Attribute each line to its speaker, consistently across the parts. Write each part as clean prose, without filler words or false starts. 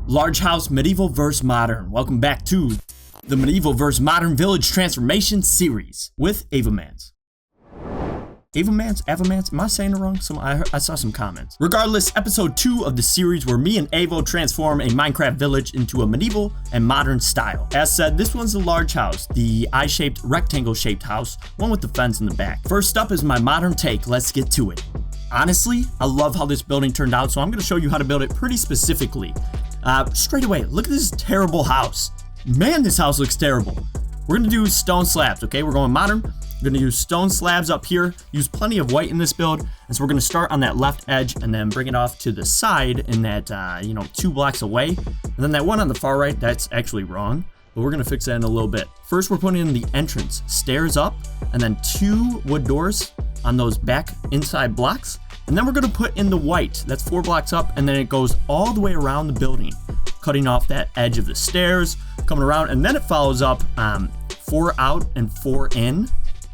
Speaker 1: Large house, medieval versus modern. Welcome back to the medieval versus modern village transformation series with Avomance. Avomance? Am I saying it wrong? I saw some comments. Regardless, episode 2 of the series where me and Avo transform a Minecraft village into a medieval and modern style. As said, this one's a large house, the eye-shaped, rectangle-shaped house, one with the fence in the back. First up is my modern take. Let's get to it. Honestly, I love how this building turned out, so I'm going to show you how to build it pretty specifically. Straight away, look at this terrible house. Man, this house looks terrible. We're going to do stone slabs, okay? We're going modern. We're going to use stone slabs up here, use plenty of white in this build, and so we're going to start on that left edge and then bring it off to the side in that, 2 blocks away. And then that one on the far right, that's actually wrong, but we're going to fix that in a little bit. First, we're putting in the entrance, stairs up, and then 2 wood doors on those back inside blocks. And then we're going to put in the white, that's 4 blocks up, and then it goes all the way around the building, cutting off that edge of the stairs, coming around, and then it follows up 4 out and 4 in,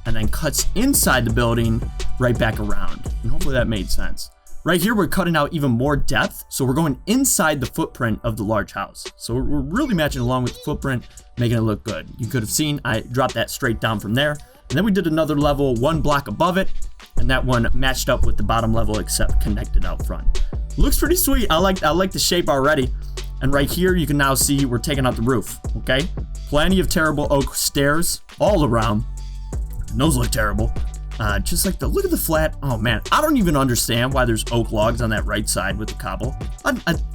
Speaker 1: and then cuts inside the building right back around. And hopefully that made sense. Right here, we're cutting out even more depth, so we're going inside the footprint of the large house. So we're really matching along with the footprint, making it look good. You could have seen I dropped that straight down from there, and then we did another level 1 block above it, and that one matched up with the bottom level except connected out front. Looks pretty sweet. I like the shape already. And right here, you can now see we're taking out the roof, okay? Plenty of terrible oak stairs all around. And those look terrible. Just like look at the flat. Oh man, I don't even understand why there's oak logs on that right side with the cobble.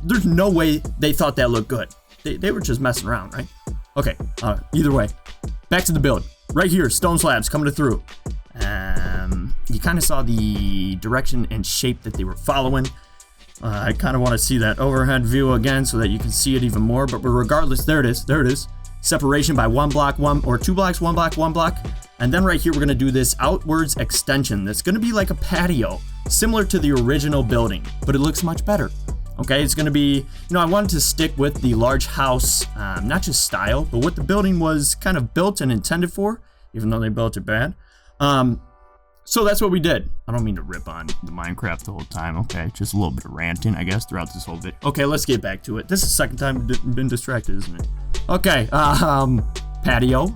Speaker 1: There's no way they thought that looked good. They were just messing around, right? Okay, either way, back to the build. Right here, stone slabs coming through. You kind of saw the direction and shape that they were following. I kind of want to see that overhead view again so that you can see it even more, but regardless, there it is. Separation by 1 block, 2 blocks, 1 block, 1 block. And then right here, we're going to do this outwards extension. That's going to be like a patio, similar to the original building, but it looks much better. Okay, it's going to be, I wanted to stick with the large house, not just style, but what the building was kind of built and intended for, even though they built it bad. So that's what we did. I don't mean to rip on the Minecraft the whole time. Okay, just a little bit of ranting, I guess, throughout this whole video. Okay, let's get back to it. This is the second time I've been distracted, isn't it? Okay, patio.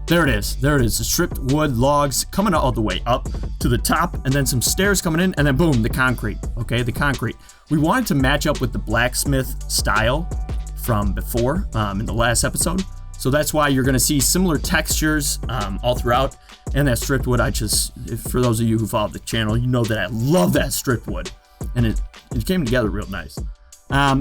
Speaker 1: There it is. The stripped wood logs coming all the way up to the top, and then some stairs coming in, and then boom, the concrete. Okay, the concrete. We wanted to match up with the blacksmith style from before in the last episode. So that's why you're going to see similar textures all throughout. And that stripped wood, for those of you who follow the channel, you know that I love that stripped wood. And it came together real nice.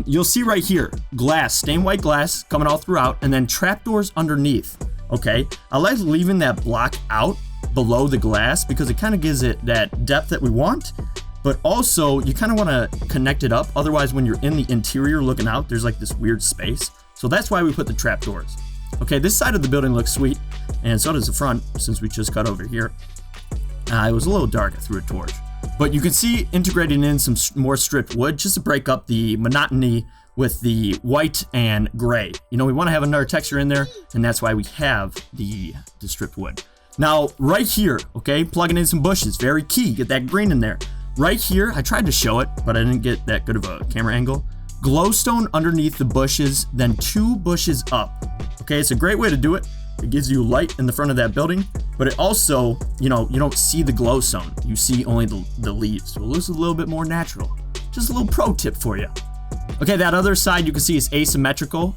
Speaker 1: You'll see right here, glass, stained white glass coming all throughout, and then trapdoors underneath. Okay, I like leaving that block out below the glass because it kind of gives it that depth that we want. But also, you kind of want to connect it up. Otherwise, when you're in the interior looking out, there's like this weird space. So that's why we put the trapdoors. Okay, this side of the building looks sweet, and so does the front, since we just cut over here. It was a little dark, I threw a torch. But you can see integrating in some more stripped wood just to break up the monotony with the white and gray. We want to have another texture in there, and that's why we have the stripped wood. Now, right here, okay, plugging in some bushes, very key, get that green in there. Right here, I tried to show it, but I didn't get that good of a camera angle. Glowstone underneath the bushes, then 2 bushes up. Okay, it's a great way to do it. It gives you light in the front of that building, but it also, you don't see the glowstone. You see only the leaves. So it looks a little bit more natural. Just a little pro tip for you. Okay, that other side you can see is asymmetrical.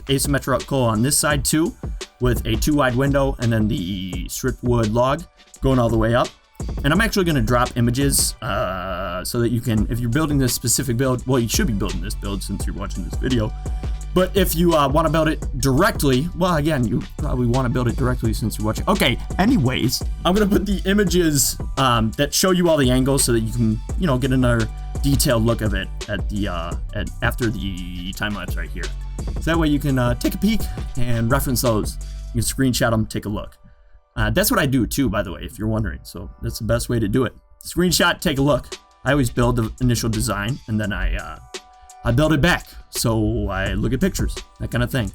Speaker 1: Asymmetrical on this side too, with a 2 wide window and then the stripped wood log going all the way up. And I'm actually going to drop images so that you can, if you're building this specific build, well, you should be building this build since you're watching this video. But if you want to build it directly, well, again, you probably want to build it directly since you're watching. Okay, anyways, I'm going to put the images that show you all the angles so that you can, get another detailed look of it after the time lapse right here. So that way you can take a peek and reference those. You can screenshot them, take a look. That's what I do too, by the way, if you're wondering. So that's the best way to do it. Screenshot, take a look. I always build the initial design and then I build it back. So I look at pictures, that kind of thing.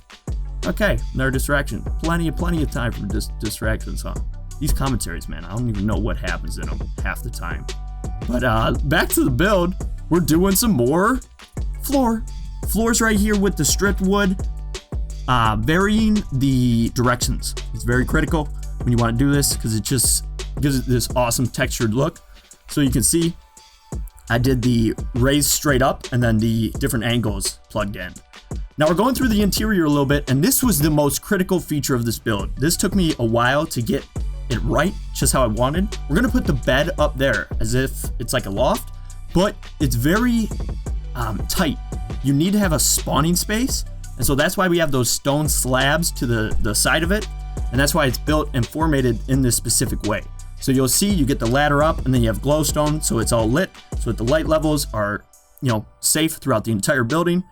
Speaker 1: Okay, another distraction. Plenty of time for distractions, huh? These commentaries, man, I don't even know what happens in them half the time. But back to the build, we're doing some more floor floors right here with the stripped wood, varying the directions. It's very critical when you want to do this because it just gives it this awesome textured look. So you can see I did the raised straight up and then the different angles plugged in. Now we're going through the interior a little bit, and this was the most critical feature of this build. This took me a while to get it right, just how I wanted. We're gonna put the bed up there as if it's like a loft, but it's very tight. You need to have a spawning space, and so that's why we have those stone slabs to the side of it, and that's why it's built and formatted in this specific way. So you'll see you get the ladder up, and then you have glowstone, so it's all lit, so that the light levels are, you know, safe throughout the entire building.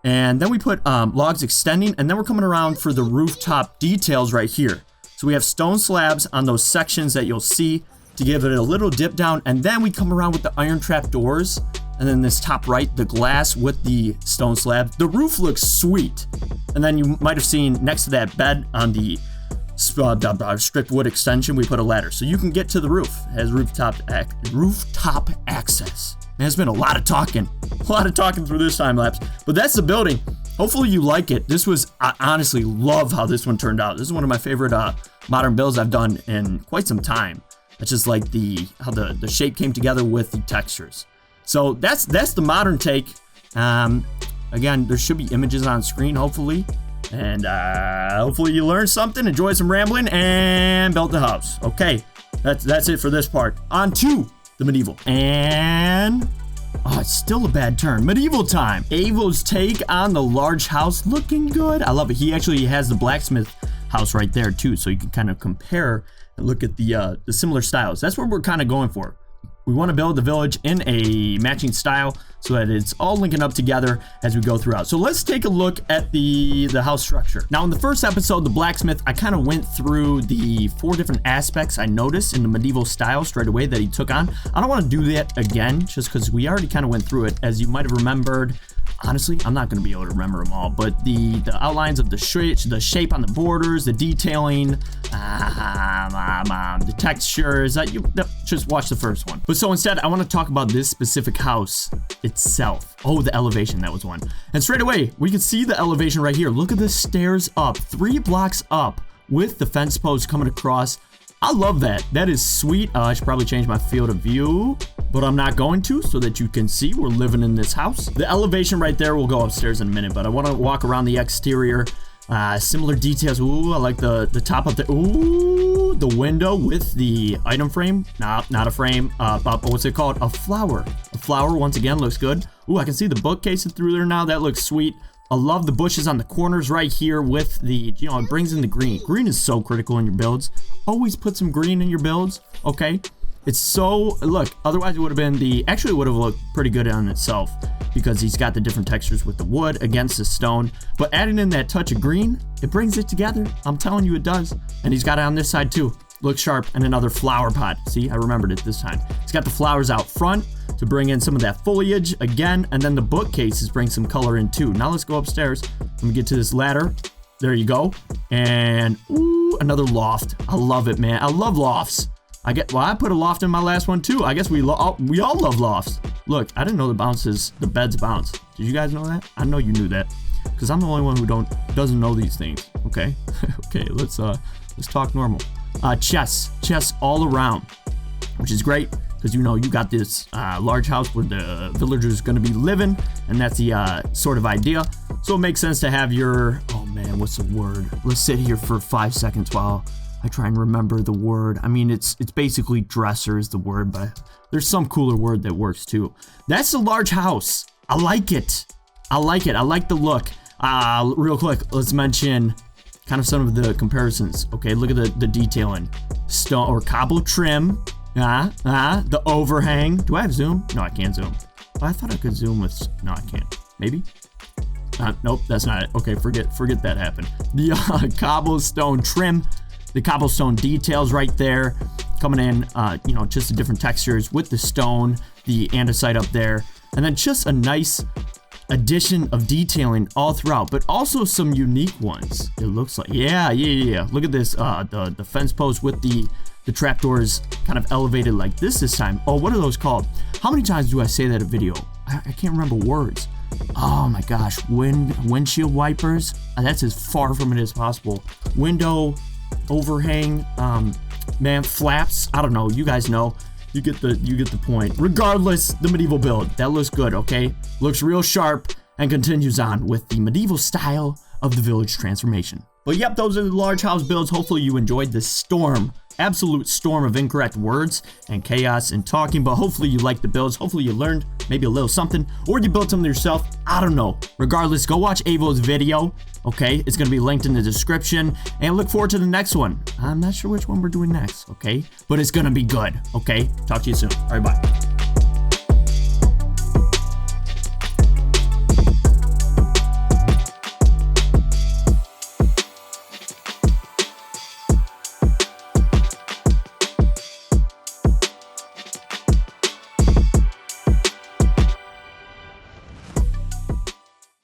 Speaker 1: And then we put logs extending, and then we're coming around for the rooftop details right here. So we have stone slabs on those sections that you'll see to give it a little dip down, and then we come around with the iron trap doors, and then this top right, the glass with the stone slab. The roof looks sweet. And then you might have seen next to that bed on the stripped wood extension, we put a ladder so you can get to the roof. It has rooftop access. Man, it's been a lot of talking through this time lapse, but that's the building. Hopefully you like it. I honestly love how this one turned out. This is one of my favorite modern builds I've done in quite some time. It's just like how the shape came together with the textures. So that's the modern take. Again, there should be images on screen, hopefully. And hopefully you learned something, enjoyed some rambling, and built the house. Okay, that's it for this part. On to the medieval. And it's still a bad turn. Medieval time. AVO'S take on the large house, looking good. I love it. He actually has the blacksmith house right there too, so you can kind of compare and look at the similar styles. That's what we're kind of going for. We want to build the village in a matching style so that it's all linking up together as we go throughout. So let's take a look at the house structure. Now in the first episode, the blacksmith, I kind of went through the 4 different aspects I noticed in the medieval style straight away that he took on. I don't want to do that again just because we already kind of went through it. As you might have remembered, honestly, I'm not going to be able to remember them all, but the outlines of the shape on the borders, the detailing, the textures, just watch the first one. But so instead, I want to talk about this specific house itself. Oh, the elevation, that was one. And straight away, we can see the elevation right here. Look at the stairs up, 3 blocks up with the fence post coming across. I love that. That is sweet. I should probably change my field of view, but I'm not going to, so that you can see we're living in this house. The elevation right there, we'll go upstairs in a minute, but I want to walk around the exterior. Similar details. Ooh, I like the top up there. Ooh, the window with the item frame. Not a frame. What's it called? A flower. The flower, once again, looks good. Ooh, I can see the bookcases through there now. That looks sweet. I love the bushes on the corners right here with the, it brings in the green. Green is so critical in your builds. Always put some green in your builds, okay? It's so, look, otherwise it would have been actually it would have looked pretty good on itself because he's got the different textures with the wood against the stone. But adding in that touch of green, it brings it together. I'm telling you it does. And he's got it on this side too. Looks sharp. And another flower pot. See, I remembered it this time. He's got the flowers out front to bring in some of that foliage again. And then the bookcases bring some color in too. Now let's go upstairs. Let me get to this ladder. There you go. And ooh, another loft. I love it, man. I love lofts. I put a loft in my last one too. I guess we all love lofts. Look, I didn't know the beds bounce. Did you guys know that? I know you knew that, because I'm the only one who doesn't know these things. Okay, okay, let's talk normal. Chests all around, which is great because you got this large house where the villagers going to be living, and that's the sort of idea. So it makes sense to have your, oh man, what's the word? Let's sit here for 5 seconds while I try and remember the word. I mean, it's basically dresser is the word, but there's some cooler word that works too. That's a large house. I like it. I like the look. Real quick, let's mention kind of some of the comparisons. Okay, look at the detailing. Stone or cobble trim. The overhang. Do I have zoom? No, I can't zoom. Oh, I thought I could zoom with, no, I can't. Maybe? Nope, that's not it. Okay, forget that happened. The cobblestone trim. The cobblestone details right there coming in, just the different textures with the stone, the andesite up there, and then just a nice addition of detailing all throughout, but also some unique ones. It looks like, yeah. Look at this, the fence post with the trapdoors kind of elevated like this time. Oh, what are those called? How many times do I say that in a video? I can't remember words. Oh my gosh, windshield wipers. That's as far from it as possible. Window overhang, man, flaps. I don't know. You guys know. You get the point. Regardless, the medieval build that looks good. Okay, looks real sharp and continues on with the medieval style of the village transformation. But yep, those are the large house builds. Hopefully you enjoyed this storm, absolute storm of incorrect words and chaos and talking, but hopefully you liked the builds. Hopefully you learned maybe a little something, or you built something yourself. I don't know. Regardless, go watch AVO'S video. Okay, it's gonna be linked in the description, and look forward to the next one. I'm not sure which one we're doing next, okay? But it's gonna be good, okay? Talk to you soon. All right, bye.